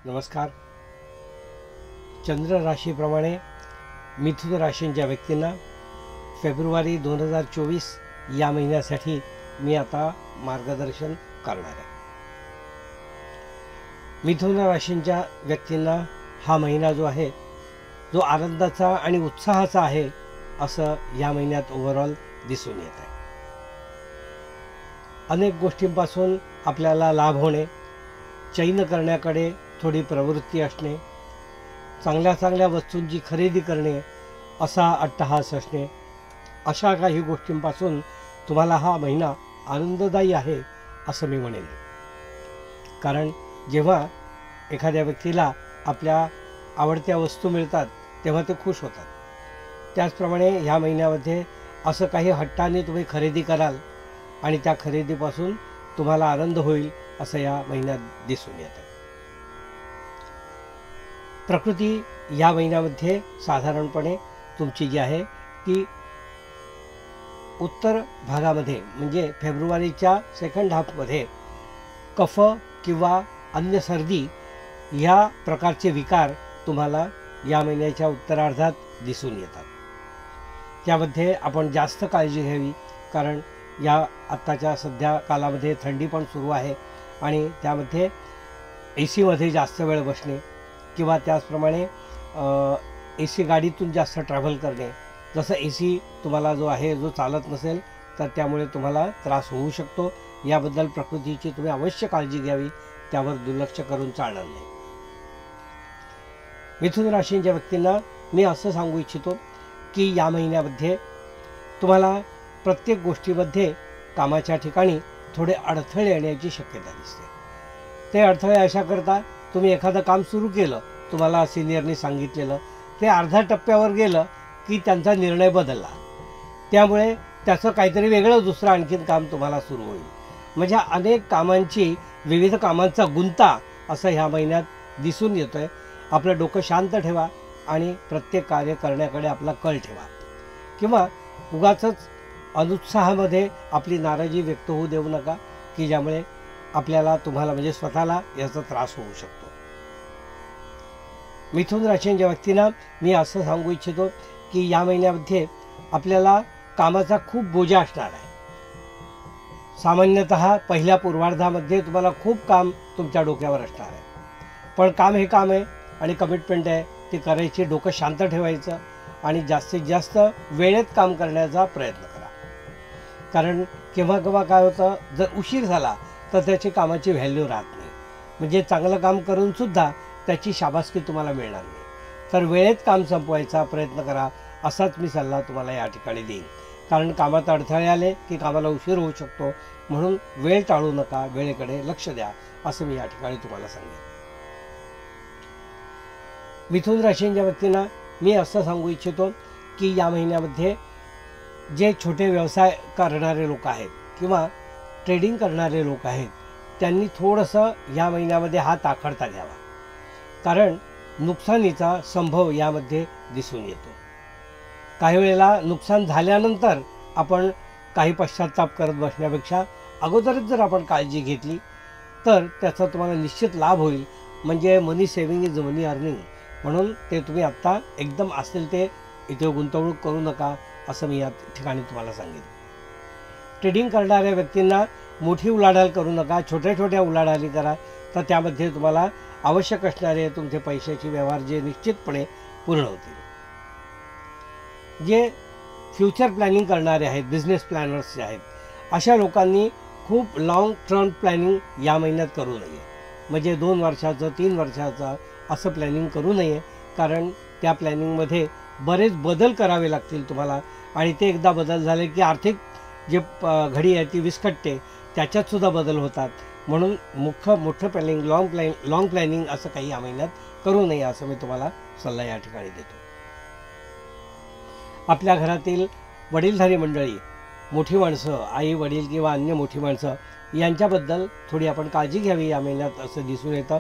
नमस्कार. चंद्र राशीप्रमाणे मिथुन राशींच्या व्यक्तींना फेब्रुवारी 2024 या महिन्यासाठी मी आता मार्गदर्शन करणार आहे. मिथुन राशींच्या व्यक्तींना हा महिना जो आहे जो आनंदाचा आणि उत्साहाचा आहे असं या महिन्यात ओव्हरऑल दिसून येत आहे. अनेक गोष्टींपासून आपल्याला लाभ होणे, चैन करण्याकडे थोडी प्रवृत्ती असणे, चांगल्या चांगल्या वस्तूंची खरेदी करणे, असा अट्टहास असणे, अशा काही गोष्टींपासून तुम्हाला हा महिना आनंददायी आहे असं मी म्हणेन. कारण जेव्हा एखाद्या व्यक्तीला आपल्या आवडत्या वस्तू मिळतात तेव्हा ते खुश होतात. त्याचप्रमाणे ह्या महिन्यामध्ये असं काही हट्टाने तुम्ही खरेदी कराल आणि त्या खरेदीपासून तुम्हाला आनंद होईल असं या महिन्यात दिसून येतं. प्रकृती या महिन्यामध्ये साधारणपणे तुमची जी आहे ती उत्तर भागामध्ये म्हणजे फेब्रुवारीच्या सेकंड हाफमध्ये कफ किंवा अन्य सर्दी या प्रकारचे विकार तुम्हाला या महिन्याच्या उत्तरार्धात दिसून येतात. त्यामध्ये आपण जास्त काळजी घ्यावी, कारण या आत्ताच्या सध्या कालामध्ये थंडी पण सुरू आहे आणि त्यामध्ये AC मध्ये जास्त वेळ बसणे किंवा त्याचप्रमाणे AC गाडीतून जास्त ट्रॅव्हल करणे, जसं AC तुम्हाला जो आहे जो चालत नसेल तर त्यामुळे तुम्हाला त्रास होऊ शकतो. याबद्दल प्रकृतीची तुम्ही अवश्य काळजी घ्यावी, त्यावर दुर्लक्ष करून चालणार नाही. मिथुन राशींच्या व्यक्तींना मी असं सांगू इच्छितो की या महिन्यामध्ये तुम्हाला प्रत्येक गोष्टीमध्ये कामाच्या ठिकाणी थोडे अडथळे येण्याची शक्यता दिसते. ते अडथळे अशा करता तुम्ही एखादं काम सुरू केलं, तुम्हाला सिनियरनी सांगितलेलं, ते अर्ध्या टप्प्यावर गेलं की त्यांचा निर्णय बदलला, त्यामुळे त्याचं काहीतरी वेगळं दुसरं आणखीन काम तुम्हाला सुरू होईल. म्हणजे अनेक कामांची विविध कामांचा गुंता असं ह्या महिन्यात दिसून येतो आहे. आपलं डोकं शांत ठेवा आणि प्रत्येक कार्य करण्याकडे आपला कल ठेवा, किंवा उगाचच अनुत्साहामध्ये आपली नाराजी व्यक्त होऊ देऊ नका की ज्यामुळे आपल्याला तुम्हाला म्हणजे स्वतःला याचा त्रास होऊ शकतो. मिथुन राशींच्या व्यक्तींना मी असं सांगू इच्छितो की या महिन्यामध्ये आपल्याला कामाचा खूप बोजा असणार आहे. सामान्यतः पहिल्या पूर्वार्धामध्ये तुम्हाला खूप काम तुमच्या डोक्यावर असणार आहे, पण काम हे काम आहे आणि कमिटमेंट आहे, ती करायची. डोकं शांत ठेवायचं आणि जास्तीत जास्त वेळेत काम करण्याचा प्रयत्न करा. कारण केव्हा केव्हा काय होतं, जर उशीर झाला तर त्याची कामाची व्हॅल्यू राहत नाही, म्हणजे चांगलं काम करूनसुद्धा त्याची शाबासकी तुम्हाला मिळणार नाही. तर वेळेत काम संपवायचा प्रयत्न करा, असाच मी सल्ला तुम्हाला या ठिकाणी देईन. कारण कामात अडथळे आले की कामाला उशीर होऊ शकतो, म्हणून वेळ टाळू नका, वेळेकडे लक्ष द्या असं मी या ठिकाणी तुम्हाला सांगेन. मिथुन राशींच्या व्यक्तींना मी असं सांगू इच्छितो की या महिन्यामध्ये जे छोटे व्यवसाय करणारे लोक आहेत किंवा ट्रेडिंग करणारे लोक आहेत त्यांनी थोडंसं या महिन्यामध्ये हात आखडता घ्यावा, कारण नुकसानीचा संभव यामध्ये दिसून येतो. काही वेळेला नुकसान झाल्यानंतर आपण काही पश्चाताप करत बसण्यापेक्षा अगोदरच जर आपण काळजी घेतली तर त्याचा तुम्हाला निश्चित लाभ होईल. म्हणजे मनी सेव्हिंग इज मनी अर्निंग, म्हणून ते तुम्ही आत्ता एकदम असेल ते इथे गुंतवणूक करू नका असं मी या ठिकाणी तुम्हाला सांगेन. ट्रेडिंग करणाऱ्या व्यक्तींना मोठी उलाढाल करू नका, छोट्या छोट्या उलाढाली करा, तर त्यामध्ये तुम्हाला आवश्यक असणारे तुमचे पैशाचे व्यवहार जे निश्चितपणे पूर्ण होतील. जे फ्युचर प्लॅनिंग करणारे आहेत, बिझनेस प्लॅनर्स जे आहेत, अशा लोकांनी खूप लाँग टर्म प्लॅनिंग या महिन्यात करू नये. म्हणजे 2 वर्षाचं 3 वर्षाचं असं प्लॅनिंग करू नये, कारण त्या प्लॅनिंगमध्ये बरेच बदल करावे लागतील तुम्हाला, आणि ते एकदा बदल झाले की आर्थिक जे घडी आहे ती विस्कटते, त्याच्यातसुद्धा बदल होतात. म्हणून मोठं प्लॅनिंग लाँग प्लॅनिंग असं काही या महिन्यात करू नये असं मी तुम्हाला सल्ला या ठिकाणी देतो. आपल्या घरातील वडीलधारी मंडळी, मोठी माणसं, आई वडील किंवा अन्य मोठी माणसं यांच्याबद्दल थोडी आपण काळजी घ्यावी या महिन्यात असं दिसून येतं.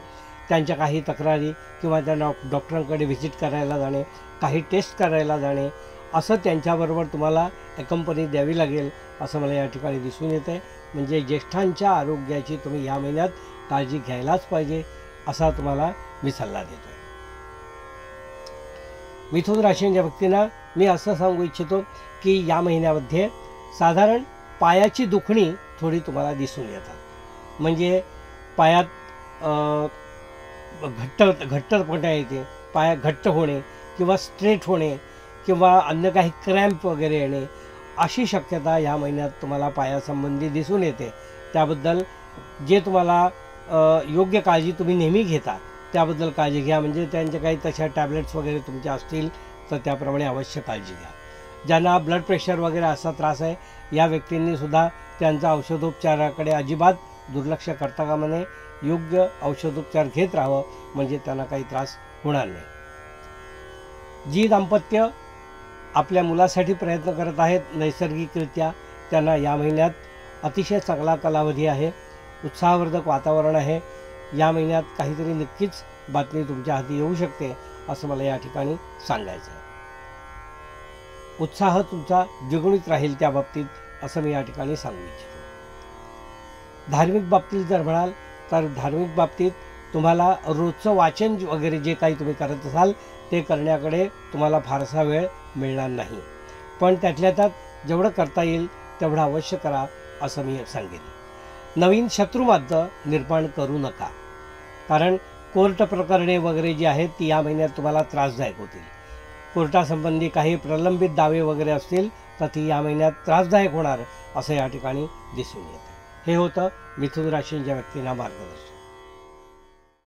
त्यांच्या काही तक्रारी किंवा त्यांना डॉक्टरांकडे व्हिजिट करायला जाणे, काही टेस्ट करायला जाणे, असं त्यांच्याबरोबर तुम्हाला कंपनी द्यावी लागेल असं मला या ठिकाणी दिसून येते. म्हणजे ज्येष्ठांच्या आरोग्याची तुम्ही या महिन्यात काळजी घ्यायलाच पाहिजे. असा तुम्हाला मी सल्ला देतोय. मिथुन राशीच्या व्यक्तींना मी असं सांगू इच्छितो की या महिन्यामध्ये साधारण पायाची दुखणी थोडी तुम्हाला दिसून येतात. म्हणजे पायात घट्टपणा येते, पाय घट्ट होणे किंवा स्ट्रेट होणे किंवा अन्य काही क्रॅम्प वगैरे येणे अशी शक्यता या महिन्यात तुम्हाला पायासंबंधी दिसून येते. त्याबद्दल जे तुम्हाला योग्य काळजी तुम्ही नेहमी घेता त्याबद्दल काळजी घ्या. म्हणजे त्यांच्या काही तशा टॅबलेट्स वगैरे तुमच्या असतील तर त्याप्रमाणे अवश्य काळजी घ्या. ज्यांना ब्लड प्रेशर वगैरे असा त्रास आहे या व्यक्तींनीसुद्धा त्यांचा औषधोपचाराकडे अजिबात दुर्लक्ष करता कामा नये. योग्य औषधोपचार घेत राहावं म्हणजे त्यांना काही त्रास होणार नाही. जी दाम्पत्य आपल्या मुलासाठी प्रयत्न करत आहेत नैसर्गिकरित्या त्यांना या महिन्यात अतिशय चांगला कालावधी आहे. उत्साहवर्धक वातावरण आहे. या महिन्यात काहीतरी नक्कीच बातमी तुमच्या हाती येऊ शकते असं मला या ठिकाणी सांगायचं आहे. उत्साह तुमचा द्विगुणित राहील त्या बाबतीत असं मी या ठिकाणी सांगू इच्छितो. धार्मिक बाबतीत जर म्हणाल तर धार्मिक बाबतीत तुम्हाला रोजचं वाचन वगैरे जे काही तुम्ही करत असाल ते करण्याकडे तुम्हाला फारसा वेळ मिळणार नाही. पण त्यातल्या त्यात जेवढं करता येईल तेवढं अवश्य करा असं मी सांगेन. नवीन शत्रुमाद्य निर्माण करू नका, कारण कोर्ट प्रकरणे वगैरे जी आहेत ती या महिन्यात तुम्हाला त्रासदायक होतील. कोर्टासंबंधी काही प्रलंबित दावे वगैरे असतील तर ती या महिन्यात त्रासदायक होणार असं या ठिकाणी दिसून येतं. हे होतं मिथुन राशीच्या व्यक्तींना मार्गदर्शन.